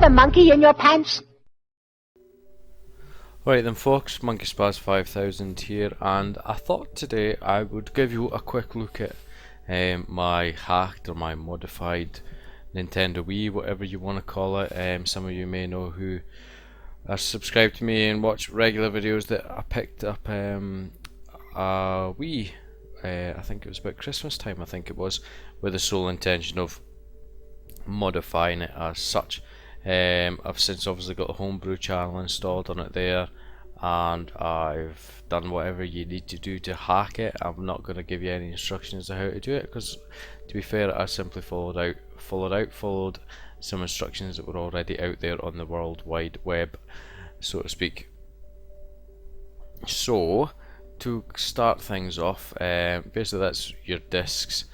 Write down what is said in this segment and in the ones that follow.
the monkey in your pants? Right then folks, Monkey Spaz 5000 here, and I thought today I would give you a quick look at my hacked or my modified Nintendo Wii, whatever you want to call it. Some of you may know who are subscribed to me and watch regular videos that I picked up a Wii, I think it was about Christmas time, I think it was, with the sole intention of modifying it as such. I've since obviously got a Homebrew channel installed on it there, and I've done whatever you need to do to hack it. I'm not going to give you any instructions on how to do it, because to be fair, I simply followed some instructions that were already out there on the World Wide Web, so to speak. So to start things off, basically that's your discs,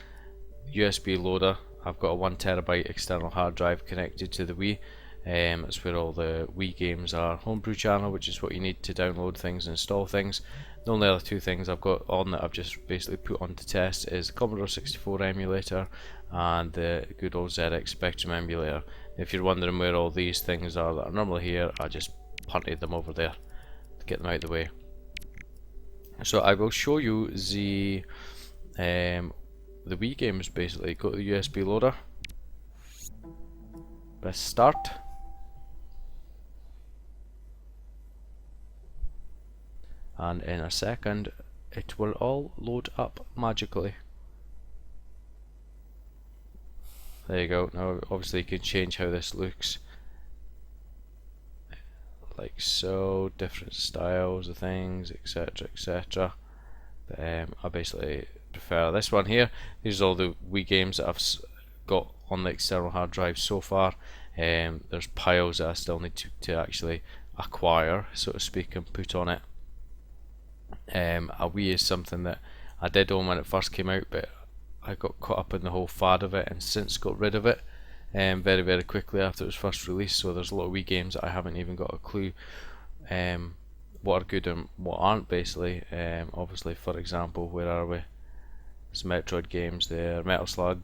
USB loader. I've got a 1TB external hard drive connected to the Wii. That's where all the Wii games are. Homebrew channel, which is what you need to download things and install things. The only other two things I've got on that I've just basically put on to test is the Commodore 64 emulator and the good old ZX Spectrum emulator. If you're wondering where all these things are that are normally here, I just punted them over there to get them out of the way. So I will show you the Wii games basically. Go to the USB loader, press start, and in a second it will all load up magically. There you go. Now obviously you can change how this looks, like so, different styles of things, etc, etc. I basically prefer this one here. These are all the Wii games that I've got on the external hard drive so far. There's piles that I still need to actually acquire, so to speak, and put on it. A Wii is something that I did own when it first came out, but I got caught up in the whole fad of it and since got rid of it very, very quickly after it was first released. So there's a lot of Wii games that I haven't even got a clue what are good and what aren't, basically. Obviously, for example, where are we? There's Metroid games there, Metal Slug.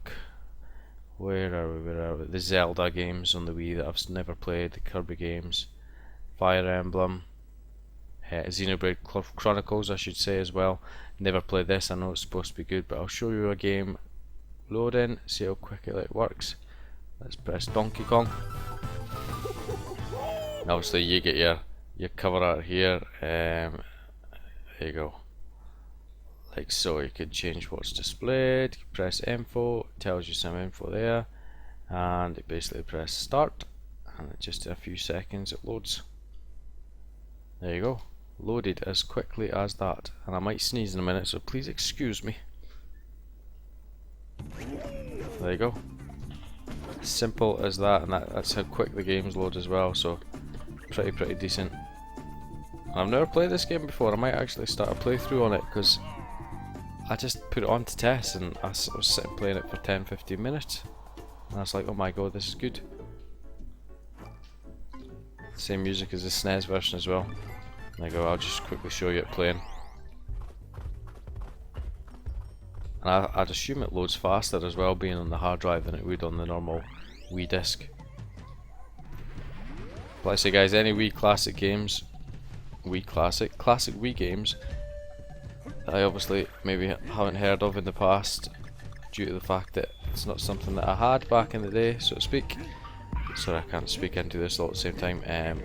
Where are we? The Zelda games on the Wii that I've never played, the Kirby games, Fire Emblem, Xenoblade Chronicles I should say as well. Never played this, I know it's supposed to be good, but I'll show you a game loading, see how quick it works. Let's press Donkey Kong. And obviously you get your cover art here, there you go, like so. You can change what's displayed, you press info, it tells you some info there, and basically press start, and just in a few seconds it loads. There you go, loaded as quickly as that, and I might sneeze in a minute, so please excuse me. There you go, simple as that, and that's how quick the games load as well, so pretty decent. I've never played this game before. I might actually start a playthrough on it, because I just put it on to test and I was sitting playing it for 10-15 minutes and I was like, oh my god, this is good. Same music as the SNES version as well. There you go, I'll just quickly show you it playing. And I'd assume it loads faster as well, being on the hard drive, than it would on the normal Wii disc. But like I say guys, any Wii classic games, classic Wii games that I obviously maybe haven't heard of in the past, due to the fact that it's not something that I had back in the day, so to speak. Sorry, I can't speak into this all at the same time.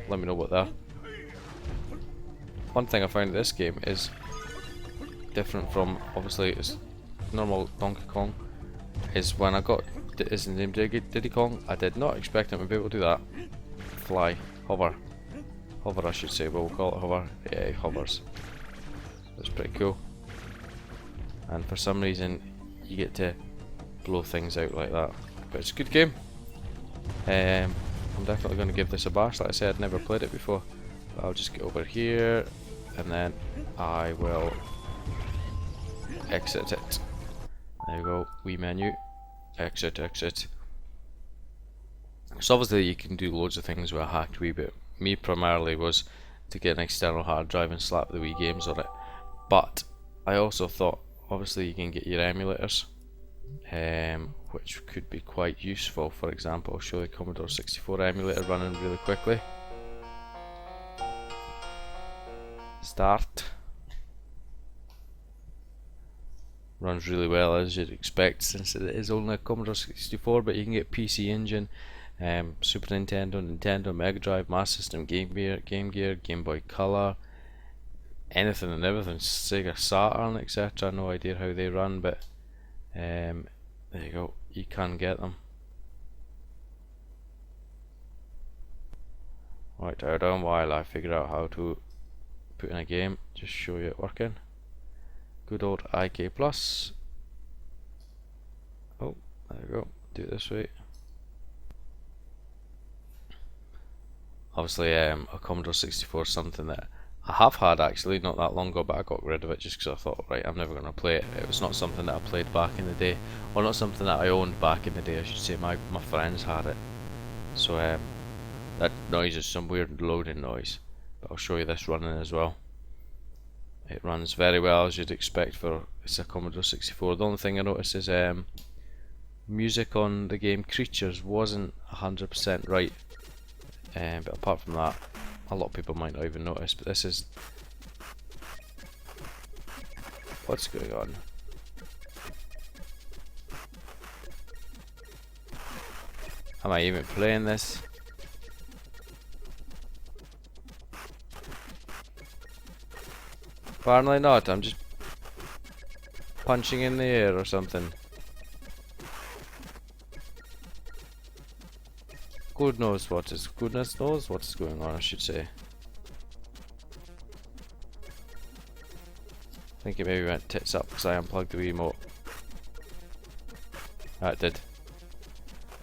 Let me know what they're. One thing I found in this game is different from obviously it's normal Donkey Kong, is when I got his name Diddy Kong, I did not expect him to be able to do that. Fly, hover I should say, but we'll call it hover. Yeah, he hovers. That's pretty cool. And for some reason you get to blow things out like that. But it's a good game. I'm definitely going to give this a bash. Like I said, I'd never played it before. But I'll just get over here and then I will exit it. There you go, Wii menu, exit. So obviously you can do loads of things with a hacked Wii, but me primarily was to get an external hard drive and slap the Wii games on it. But I also thought obviously you can get your emulators which could be quite useful. For example, I'll show the Commodore 64 emulator running really quickly. Start. Runs really well, as you'd expect, since it is only a Commodore 64, but you can get PC Engine, Super Nintendo, Nintendo, Mega Drive, Master System, Game Gear, Game Boy Color, anything and everything, Sega Saturn, etc. No idea how they run, but there you go, you can get them. Right, hold on while I figure out how to put in a game, just show you it working. Good old IK Plus. Oh, there we go. Do it this way. Obviously, a Commodore 64 is something that I have had actually not that long ago, but I got rid of it just because I thought, right, I'm never going to play it. It was not something that I played back in the day, or not something that I owned back in the day, I should say. My friends had it. So that noise is some weird loading noise, but I'll show you this running as well. It runs very well, as you'd expect for it's a Commodore 64. The only thing I noticed is music on the game Creatures wasn't 100% right, but apart from that, a lot of people might not even notice. But this is what's going on. Am I even playing this? Apparently not, I'm just punching in the air or something. Goodness knows what's going on, I should say. I think it maybe went tits up because I unplugged the Wiimote. That did.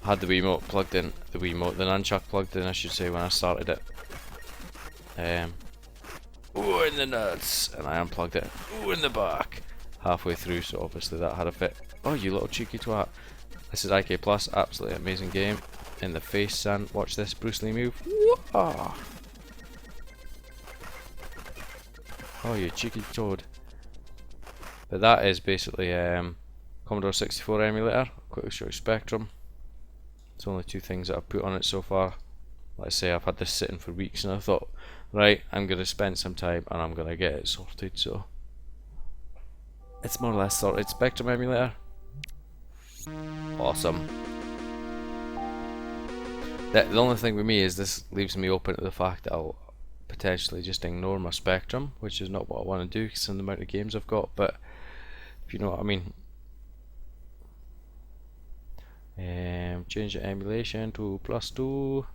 I had the Wiimote plugged in, the nunchuck plugged in, I should say, when I started it. Ooh, in the nuts, and I unplugged it. Ooh, in the back. Halfway through, so obviously that had a fit. Oh, you little cheeky twat. This is IK Plus, absolutely amazing game. In the face, son. Watch this Bruce Lee move. Whoa. Oh, you cheeky toad. But that is basically Commodore 64 emulator. Quickly show you Spectrum. It's only two things that I've put on it so far. Like I say, I've had this sitting for weeks, and I thought, right, I'm going to spend some time and I'm going to get it sorted, so it's more or less sorted. Spectrum emulator. Awesome. The only thing with me is this leaves me open to the fact that I'll potentially just ignore my Spectrum, which is not what I want to do because of the amount of games I've got, but if you know what I mean. Change the emulation to +2.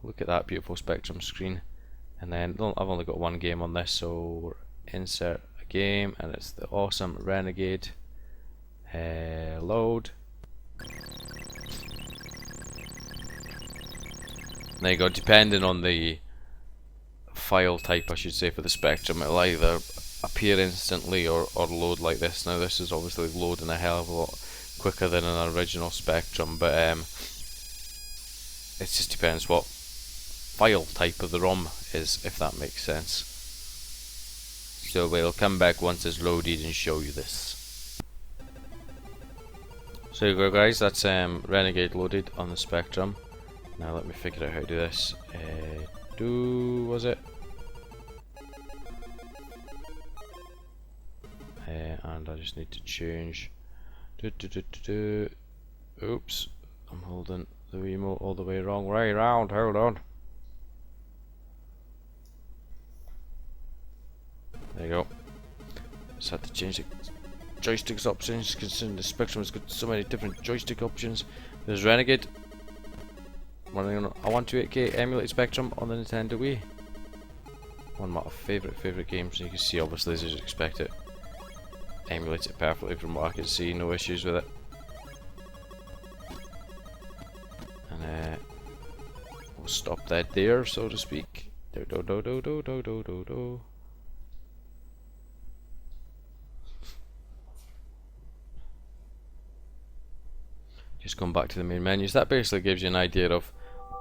Look at that beautiful Spectrum screen. And then I've only got one game on this, so insert a game, and it's the awesome Renegade. Load. There you go. Depending on the file type, I should say, for the Spectrum, it'll either appear instantly or load like this. Now this is obviously loading a hell of a lot quicker than an original Spectrum, but it just depends what file type of the ROM is, if that makes sense. So we'll come back once it's loaded and show you this. So you go, guys, that's Renegade loaded on the Spectrum. Now let me figure out how to do this. Was it? And I just need to change. Oops, I'm holding the remote all the way wrong way around. Hold on. There you go. Just had to change the joysticks options, considering the Spectrum has got so many different joystick options. There's Renegade running on a 128K emulated Spectrum on the Nintendo Wii. One of my favourite games, and you can see obviously as you'd expect it. Emulates it perfectly from what I can see, no issues with it. And we'll stop that there, so to speak. Just going back to the main menus. That basically gives you an idea of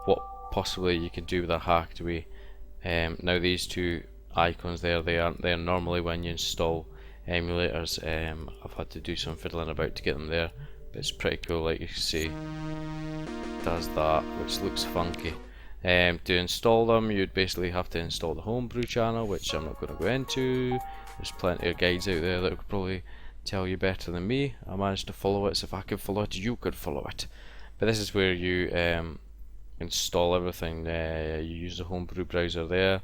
what possibly you can do with a Hacked Wii. Now these two icons there, they are normally when you install emulators. I've had to do some fiddling about to get them there, but it's pretty cool. Like you can see, it does that, which looks funky. To install them, you'd basically have to install the Homebrew channel, which I'm not going to go into. There's plenty of guides out there that could probably tell you better than me. I managed to follow it, so if I could follow it, you could follow it. But this is where you install everything. You use the Homebrew browser there.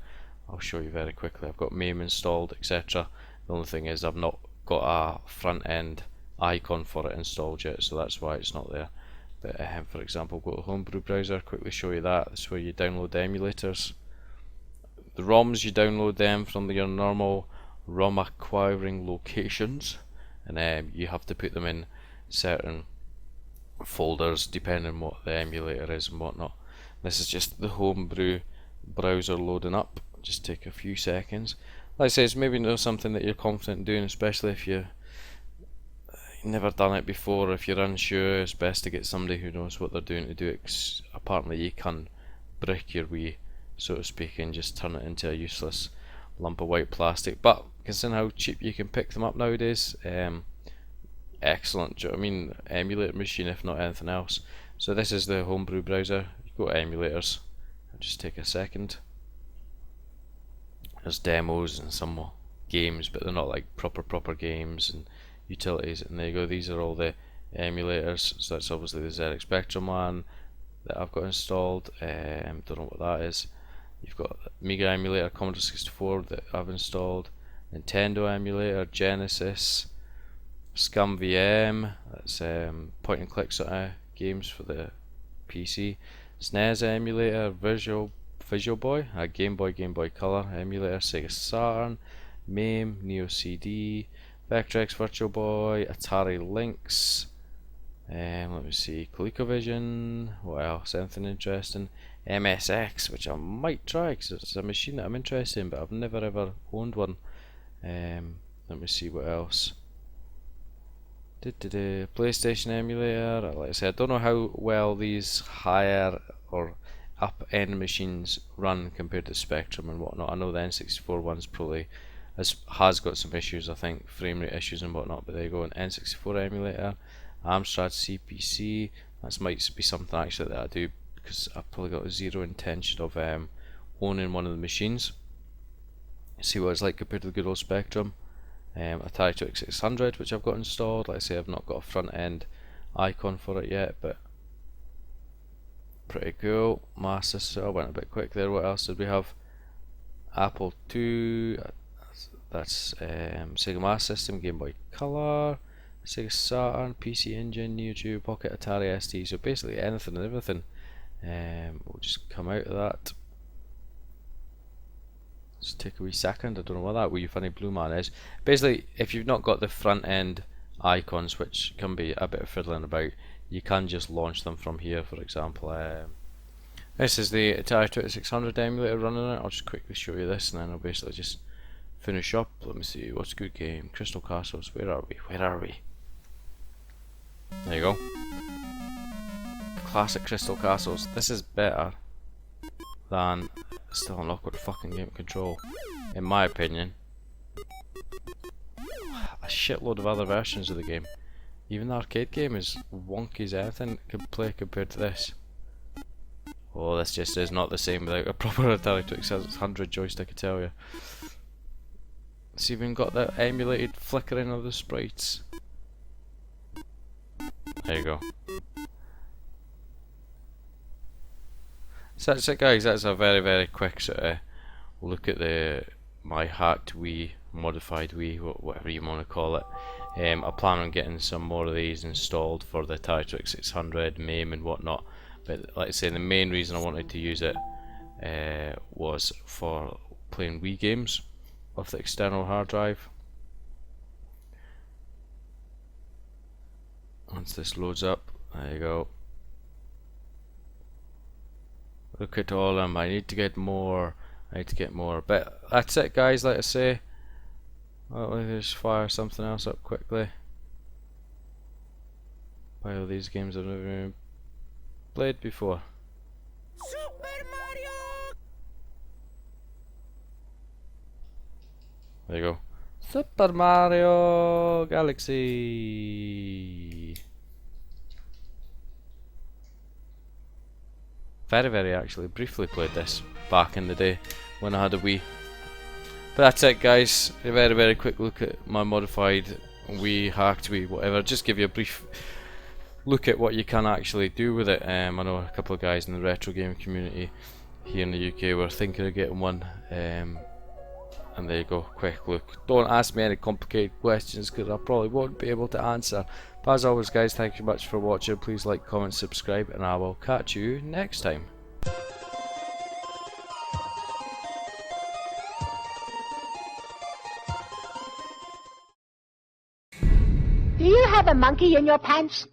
I'll show you very quickly. I've got MAME installed, etc. The only thing is I've not got a front end icon for it installed yet, so that's why it's not there. But for example, go to Homebrew browser, quickly show you that. That's where you download the emulators. The ROMs, you download them from your normal ROM acquiring locations, and you have to put them in certain folders depending on what the emulator is and whatnot. This is just the Homebrew browser loading up. Just take a few seconds. Like I say, it's maybe not something that you're confident in doing, especially if you've never done it before. If you're unsure, it's best to get somebody who knows what they're doing to do it, 'cause apparently you can brick your Wii, so to speak, and just turn it into a useless lump of white plastic. But considering how cheap you can pick them up nowadays, excellent. Do you know what I mean? Emulator machine, if not anything else. So this is the Homebrew browser. You go to emulators. I'll just take a second. There's demos and some more games, but they're not like proper games and utilities. And there you go. These are all the emulators. So that's obviously the ZX Spectrum one that I've got installed. Don't know what that is. You've got Amiga emulator, Commodore 64 that I've installed, Nintendo emulator, Genesis, Scum VM, that's point and click sort of games for the PC, SNES emulator, Visual Boy, Game Boy Color emulator, Sega Saturn, MAME, Neo CD, Vectrex Virtual Boy, Atari Lynx, let me see, ColecoVision, what else, anything interesting, MSX, which I might try because it's a machine that I'm interested in, but I've never ever owned one. Let me see what else. PlayStation emulator. Like I said, I don't know how well these higher or up end machines run compared to Spectrum and whatnot. I know the N64 one's probably has got some issues, I think, frame rate issues and whatnot, but there you go, an N64 emulator, Amstrad CPC. That might be something actually that I do, because I've probably got zero intention of owning one of the machines. See what it's like compared to the good old Spectrum. Atari 2600, which I've got installed. Like I say, I've not got a front end icon for it yet, but pretty cool. Master, so I went a bit quick there. What else did we have? Apple II, that's Sega Master System, Game Boy Color, Sega Saturn, PC Engine, Neo Geo Pocket, Atari ST. So basically anything and everything. We'll just come out of that. Just take a wee second. I don't know what that wee funny blue man is. Basically, if you've not got the front end icons, which can be a bit of fiddling about, you can just launch them from here. For example, this is the Atari 2600 emulator running it. I'll just quickly show you this, and then I'll basically just finish up. Let me see, what's a good game? Crystal Castles. Where are we? Where are we? There you go. Classic Crystal Castles. This is better than still an awkward fucking game control, in my opinion. A shitload of other versions of the game. Even the arcade game is wonky as anything could play compared to this. Oh, this just is not the same without a proper Atari 2600 joystick, I tell you. It's even got that emulated flickering of the sprites. There you go. So that's it, guys. That's a very quick sort of look at my hacked Wii, modified Wii, whatever you want to call it. I plan on getting some more of these installed for the Atari 2600, MAME and whatnot. But like I say, the main reason I wanted to use it was for playing Wii games off the external hard drive. Once this loads up, there you go. Look at all of them. I need to get more. But that's it, guys. Like I say, let me just fire something else up quickly. Why all these games I've never even played before. Super Mario. There you go. Super Mario Galaxy. Very actually briefly played this back in the day when I had a Wii. But that's it, guys. A very quick look at my modified Wii, hacked Wii, whatever. Just give you a brief look at what you can actually do with it. I know a couple of guys in the retro game community here in the UK were thinking of getting one. And there you go, quick look. Don't ask me any complicated questions because I probably won't be able to answer. But as always, guys, thank you much for watching. Please like, comment, subscribe, and I will catch you next time. Do you have a monkey in your pants?